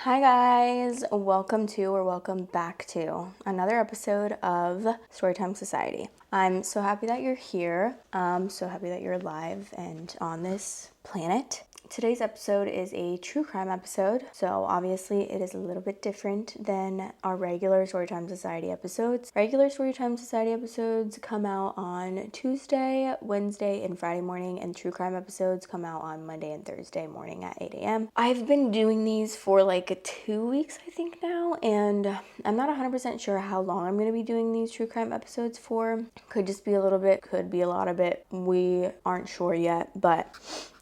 Hi guys, welcome back to another episode of Storytime Society. I'm so happy that you're here. I'm so happy that you're alive and on this planet. Today's episode is a true crime episode, so obviously it is a little bit different than our regular Storytime Society episodes. Regular Storytime Society episodes come out on Tuesday, Wednesday, and Friday morning, and true crime episodes come out on Monday and Thursday morning at 8 a.m. I've been doing these for like 2 weeks, I think now, and I'm not 100% sure how long I'm going to be doing these true crime episodes for. Could just be a little bit, could be a lot of it. We aren't sure yet, but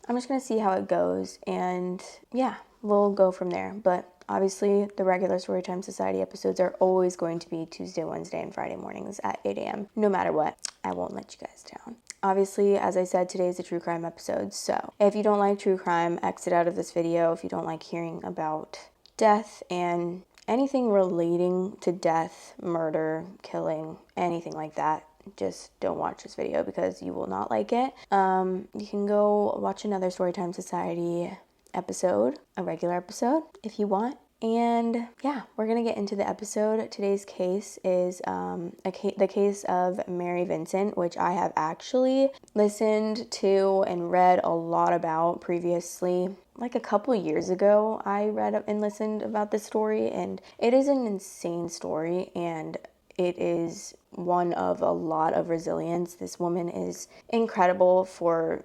I'm just going to see how it goes, and yeah, we'll go from there. But obviously, the regular Storytime Society episodes are always going to be Tuesday, Wednesday, and Friday mornings at 8 a.m. No matter what, I won't let you guys down. Obviously, as I said, today is a true crime episode, so if you don't like true crime, exit out of this video. If you don't like hearing about death and anything relating to death, murder, killing, anything like that, just don't watch this video because you will not like it. You can go watch another Storytime Society episode, a regular episode, if you want. And yeah, we're going to get into the episode. Today's case is the case of Mary Vincent, which I have actually listened to and read a lot about previously. Like a couple years ago, I read and listened about this story, and it is an insane story, and it is one of a lot of resilience. This woman is incredible for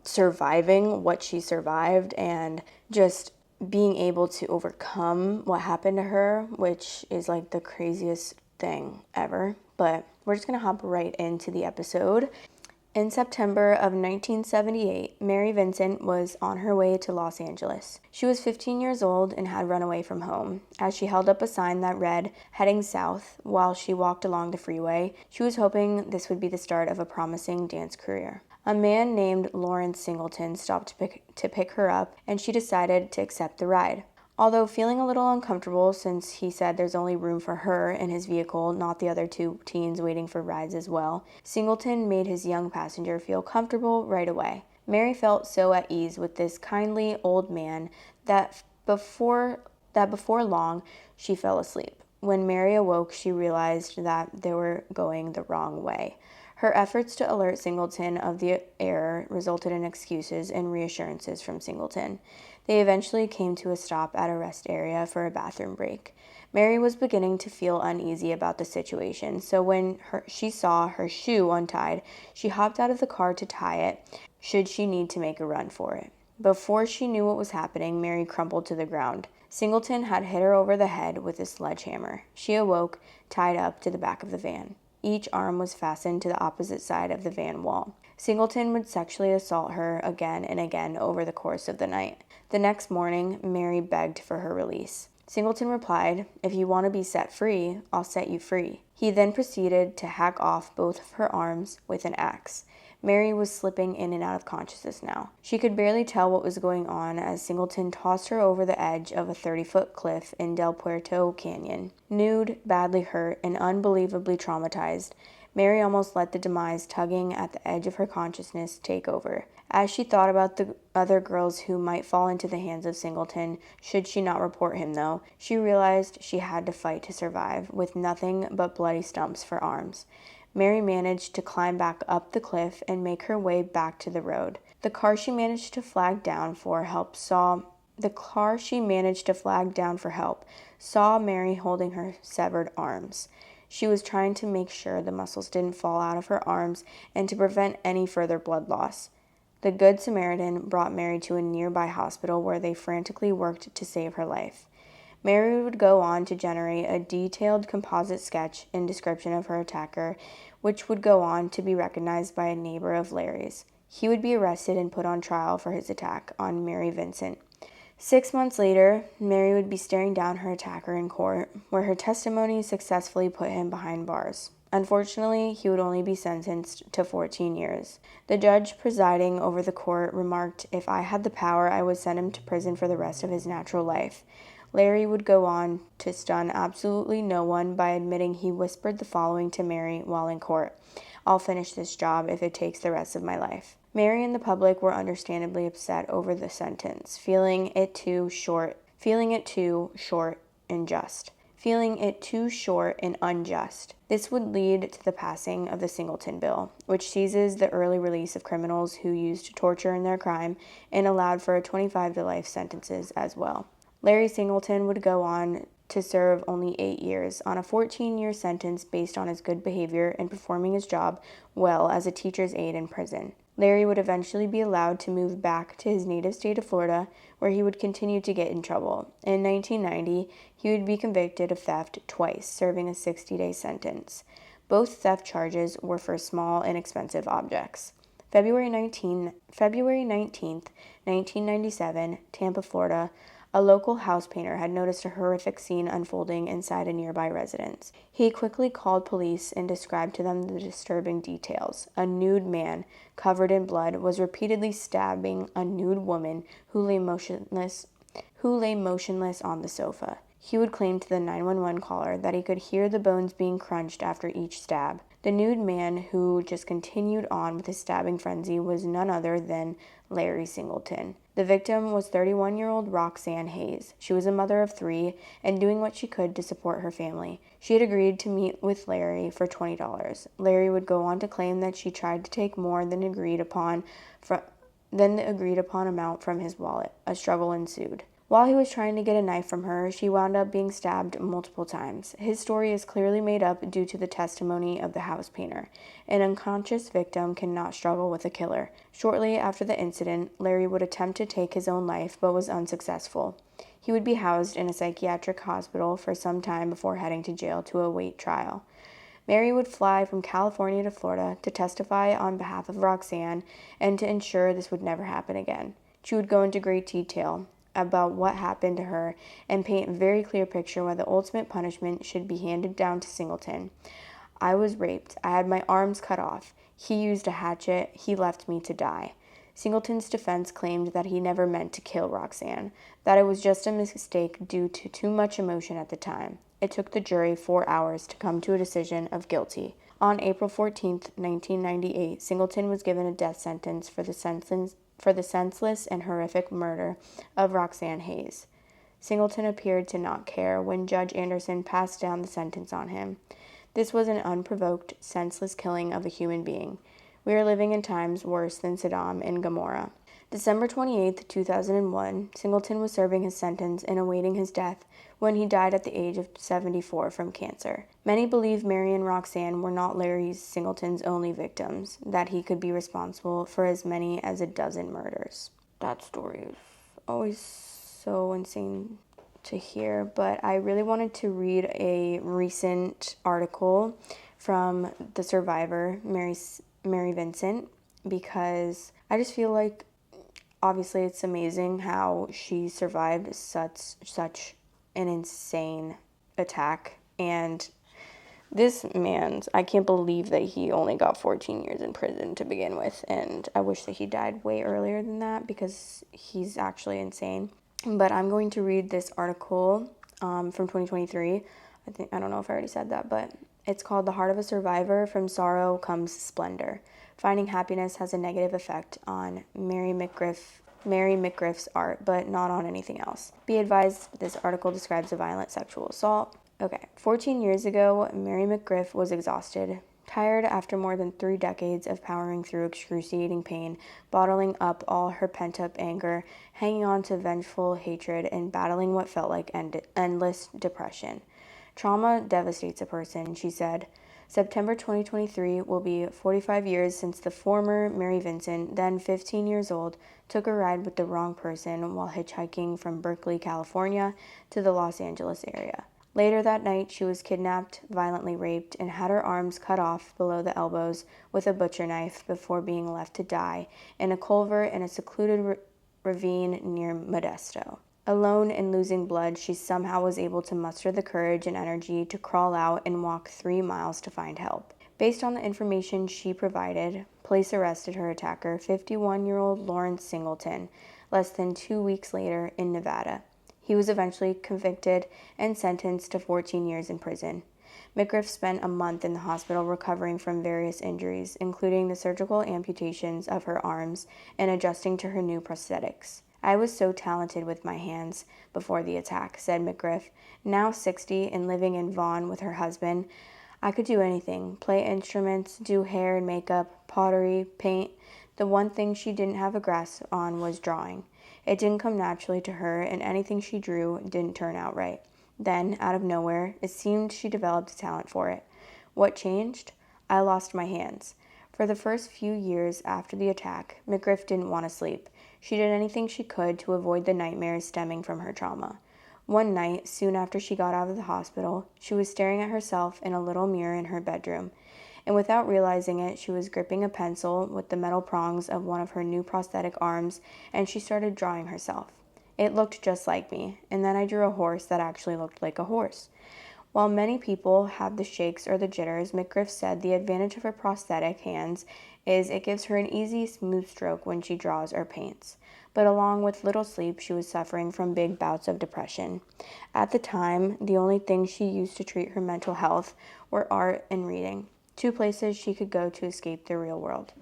surviving what she survived and just being able to overcome what happened to her, which is like the craziest thing ever. But we're just going to hop right into the episode. In September of 1978, Mary Vincent was on her way to Los Angeles. She was 15 years old and had run away from home. As she held up a sign that read, "Heading South," while she walked along the freeway, she was hoping this would be the start of a promising dance career. A man named Lawrence Singleton stopped to pick her up, and she decided to accept the ride. Although feeling a little uncomfortable since he said there's only room for her in his vehicle, not the other two teens waiting for rides as well, Singleton made his young passenger feel comfortable right away. Mary felt so at ease with this kindly old man that before long she fell asleep. When Mary awoke, she realized that they were going the wrong way. Her efforts to alert Singleton of the error resulted in excuses and reassurances from Singleton. They eventually came to a stop at a rest area for a bathroom break. Mary was beginning to feel uneasy about the situation, so when she saw her shoe untied, she hopped out of the car to tie it, should she need to make a run for it. Before she knew what was happening, Mary crumpled to the ground. Singleton had hit her over the head with a sledgehammer. She awoke, tied up to the back of the van. Each arm was fastened to the opposite side of the van wall. Singleton would sexually assault her again and again over the course of the night. The next morning, Mary begged for her release. Singleton replied, "If you want to be set free, I'll set you free." He then proceeded to hack off both of her arms with an axe. Mary was slipping in and out of consciousness now. She could barely tell what was going on as Singleton tossed her over the edge of a 30-foot cliff in Del Puerto Canyon. Nude, badly hurt, and unbelievably traumatized, Mary almost let the demise tugging at the edge of her consciousness take over. As she thought about the other girls who might fall into the hands of Singleton, should she not report him though, she realized she had to fight to survive, with nothing but bloody stumps for arms. Mary managed to climb back up the cliff and make her way back to the road. The car she managed to flag down for help saw Mary holding her severed arms. She was trying to make sure the muscles didn't fall out of her arms and to prevent any further blood loss. The Good Samaritan brought Mary to a nearby hospital where they frantically worked to save her life. Mary would go on to generate a detailed composite sketch and description of her attacker, which would go on to be recognized by a neighbor of Larry's. He would be arrested and put on trial for his attack on Mary Vincent. 6 months later, Mary would be staring down her attacker in court, where her testimony successfully put him behind bars. Unfortunately, he would only be sentenced to 14 years. The judge presiding over the court remarked, "If I had the power, I would send him to prison for the rest of his natural life." Larry would go on to stun absolutely no one by admitting he whispered the following to Mary while in court: "I'll finish this job if it takes the rest of my life." Mary and the public were understandably upset over the sentence, feeling it too short feeling it too short and just. Feeling it too short and unjust. This would lead to the passing of the Singleton Bill, which seizes the early release of criminals who used torture in their crime and allowed for 25 to life sentences as well. Larry Singleton would go on to serve only 8 years on a 14-year sentence based on his good behavior and performing his job well as a teacher's aide in prison. Larry would eventually be allowed to move back to his native state of Florida, where he would continue to get in trouble. In 1990, he would be convicted of theft twice, serving a 60-day sentence. Both theft charges were for small, inexpensive objects. February 19th, 1997, Tampa, Florida, a local house painter had noticed a horrific scene unfolding inside a nearby residence. He quickly called police and described to them the disturbing details. A nude man, covered in blood, was repeatedly stabbing a nude woman who lay motionless on the sofa. He would claim to the 911 caller that he could hear the bones being crunched after each stab. The nude man, who just continued on with his stabbing frenzy, was none other than Larry Singleton. The victim was 31-year-old Roxanne Hayes. She was a mother of 3 and doing what she could to support her family. She had agreed to meet with Larry for $20. Larry would go on to claim that she tried to take more than the agreed upon amount from his wallet. A struggle ensued. While he was trying to get a knife from her, she wound up being stabbed multiple times. His story is clearly made up due to the testimony of the house painter. An unconscious victim cannot struggle with a killer. Shortly after the incident, Larry would attempt to take his own life but was unsuccessful. He would be housed in a psychiatric hospital for some time before heading to jail to await trial. Mary would fly from California to Florida to testify on behalf of Roxanne and to ensure this would never happen again. She would go into great detail about what happened to her and paint a very clear picture why the ultimate punishment should be handed down to Singleton. I was raped. I had my arms cut off. He used a hatchet. He left me to die. Singleton's defense claimed that he never meant to kill Roxanne, that it was just a mistake due to too much emotion at the time. It took the jury 4 hours to come to a decision of guilty. On April 14, 1998, Singleton was given a death sentence for the senseless and horrific murder of Roxanne Hayes. Singleton appeared to not care when Judge Anderson passed down the sentence on him. This was an unprovoked, senseless killing of a human being. We are living in times worse than Sodom and Gomorrah. December 28, 2001, Singleton was serving his sentence and awaiting his death when he died at the age of 74 from cancer. Many believe Mary and Roxanne were not Larry Singleton's only victims, that he could be responsible for as many as a dozen murders. That story is always so insane to hear, but I really wanted to read a recent article from the survivor, Mary Vincent, because I just feel like obviously it's amazing how she survived such an insane attack, and this man's, I can't believe that he only got 14 years in prison to begin with, and I wish that he died way earlier than that because he's actually insane. But I'm going to read this article from 2023. I don't know if I already said that, but it's called The Heart of a Survivor, From Sorrow Comes Splendor. Finding happiness has a negative effect on Mary McGriff's art, but not on anything else. Be advised, this article describes a violent sexual assault. Okay, 14 years ago, Mary McGriff was exhausted, tired after more than 3 decades of powering through excruciating pain, bottling up all her pent-up anger, hanging on to vengeful hatred, and battling what felt like endless depression. Trauma devastates a person, she said. September 2023 will be 45 years since the former Mary Vincent, then 15 years old, took a ride with the wrong person while hitchhiking from Berkeley, California to the Los Angeles area. Later that night, she was kidnapped, violently raped, and had her arms cut off below the elbows with a butcher knife before being left to die in a culvert in a secluded ravine near Modesto. Alone and losing blood, she somehow was able to muster the courage and energy to crawl out and walk 3 miles to find help. Based on the information she provided, police arrested her attacker, 51-year-old Lawrence Singleton, less than 2 weeks later in Nevada. He was eventually convicted and sentenced to 14 years in prison. McGriff spent a month in the hospital recovering from various injuries, including the surgical amputations of her arms and adjusting to her new prosthetics. I was so talented with my hands before the attack, said McGriff. Now 60 and living in Vaughan with her husband, I could do anything, play instruments, do hair and makeup, pottery, paint. The one thing she didn't have a grasp on was drawing. It didn't come naturally to her, and anything she drew didn't turn out right. Then, out of nowhere, it seemed she developed a talent for it. What changed? I lost my hands. For the first few years after the attack, McGriff didn't want to sleep. She did anything she could to avoid the nightmares stemming from her trauma. One night, soon after she got out of the hospital, she was staring at herself in a little mirror in her bedroom, and without realizing it, she was gripping a pencil with the metal prongs of one of her new prosthetic arms, and she started drawing herself. It looked just like me, and then I drew a horse that actually looked like a horse. While many people have the shakes or the jitters, McGriff said the advantage of her prosthetic hands is it gives her an easy, smooth stroke when she draws or paints. But along with little sleep, she was suffering from big bouts of depression. At the time, the only things she used to treat her mental health were art and reading, two places she could go to escape the real world.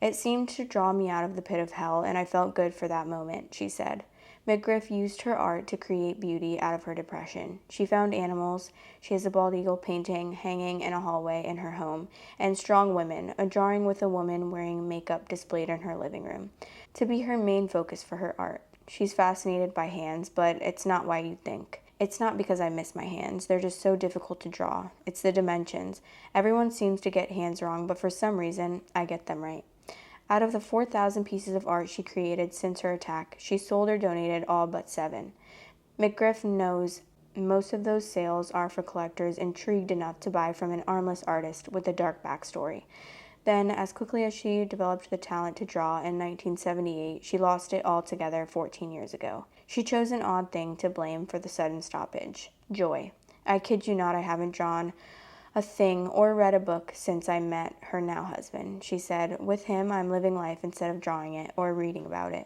It seemed to draw me out of the pit of hell, and I felt good for that moment, she said. McGriff used her art to create beauty out of her depression. She found animals. She has a bald eagle painting hanging in a hallway in her home, and Strong Women, a drawing with a woman wearing makeup displayed in her living room, to be her main focus for her art. She's fascinated by hands, but it's not why you'd think. It's not because I miss my hands. They're just so difficult to draw. It's the dimensions. Everyone seems to get hands wrong, but for some reason, I get them right. Out of the 4,000 pieces of art she created since her attack, she sold or donated all but 7. McGriff knows most of those sales are for collectors intrigued enough to buy from an armless artist with a dark backstory. Then, as quickly as she developed the talent to draw in 1978, she lost it altogether 14 years ago. She chose an odd thing to blame for the sudden stoppage: joy. I kid you not, I haven't drawn a thing or read a book since I met her now husband, she said. With him, I'm living life instead of drawing it or reading about it.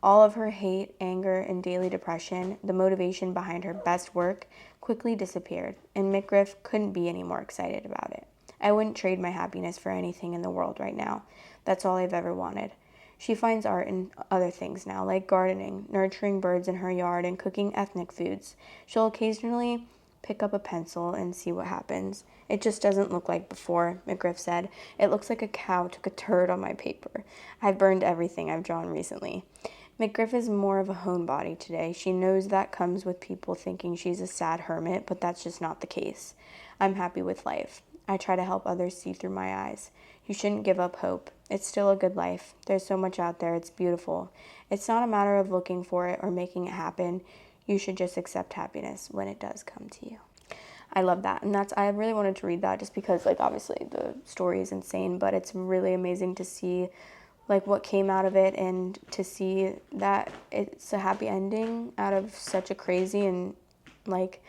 All of her hate, anger, and daily depression, the motivation behind her best work, quickly disappeared, and McGriff couldn't be any more excited about it. I wouldn't trade my happiness for anything in the world right now. That's all I've ever wanted. She finds art in other things now, like gardening, nurturing birds in her yard, and cooking ethnic foods. She'll occasionally pick up a pencil and see what happens. It just doesn't look like before, McGriff said. It looks like a cow took a turd on my paper. I've burned everything I've drawn recently. McGriff is more of a homebody today. She knows that comes with people thinking she's a sad hermit, but that's just not the case. I'm happy with life. I try to help others see through my eyes. You shouldn't give up hope. It's still a good life. There's so much out there. It's beautiful. It's not a matter of looking for it or making it happen. You should just accept happiness when it does come to you. I love that. And I really wanted to read that just because, like, obviously the story is insane, but it's really amazing to see, like, what came out of it and to see that it's a happy ending out of such a crazy and, like,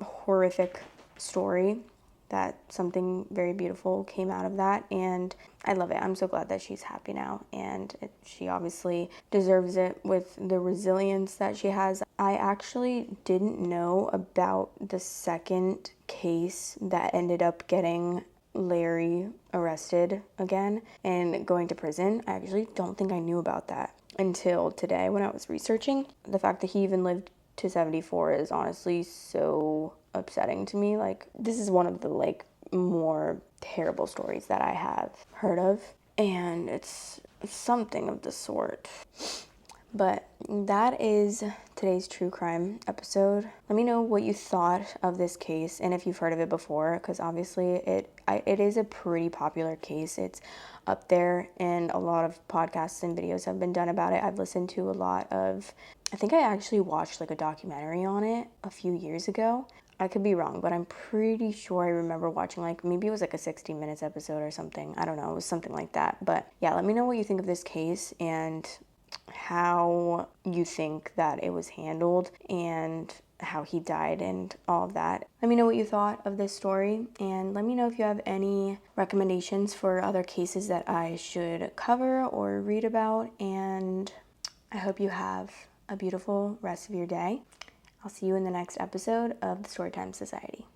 horrific story, that something very beautiful came out of that, and I love it. I'm so glad that she's happy now, and she obviously deserves it with the resilience that she has. I actually didn't know about the second case that ended up getting Larry arrested again and going to prison. I actually don't think I knew about that until today when I was researching. The fact that he even lived to 74 is honestly so upsetting to me. Like, this is one of the, like, more terrible stories that I have heard of, and it's something of the sort. But that is today's true crime episode. Let me know what you thought of this case and if you've heard of it before, because obviously it is a pretty popular case. It's up there, and a lot of podcasts and videos have been done about it. I've listened to a lot of, I think I actually watched like a documentary on it a few years ago. I could be wrong, but I'm pretty sure I remember watching, like, maybe it was like a 60 Minutes episode or something. I don't know, it was something like that. But yeah, let me know what you think of this case and how you think that it was handled and how he died and all of that. Let me know what you thought of this story, and let me know if you have any recommendations for other cases that I should cover or read about, and I hope you have a beautiful rest of your day. I'll see you in the next episode of the Storytime Society.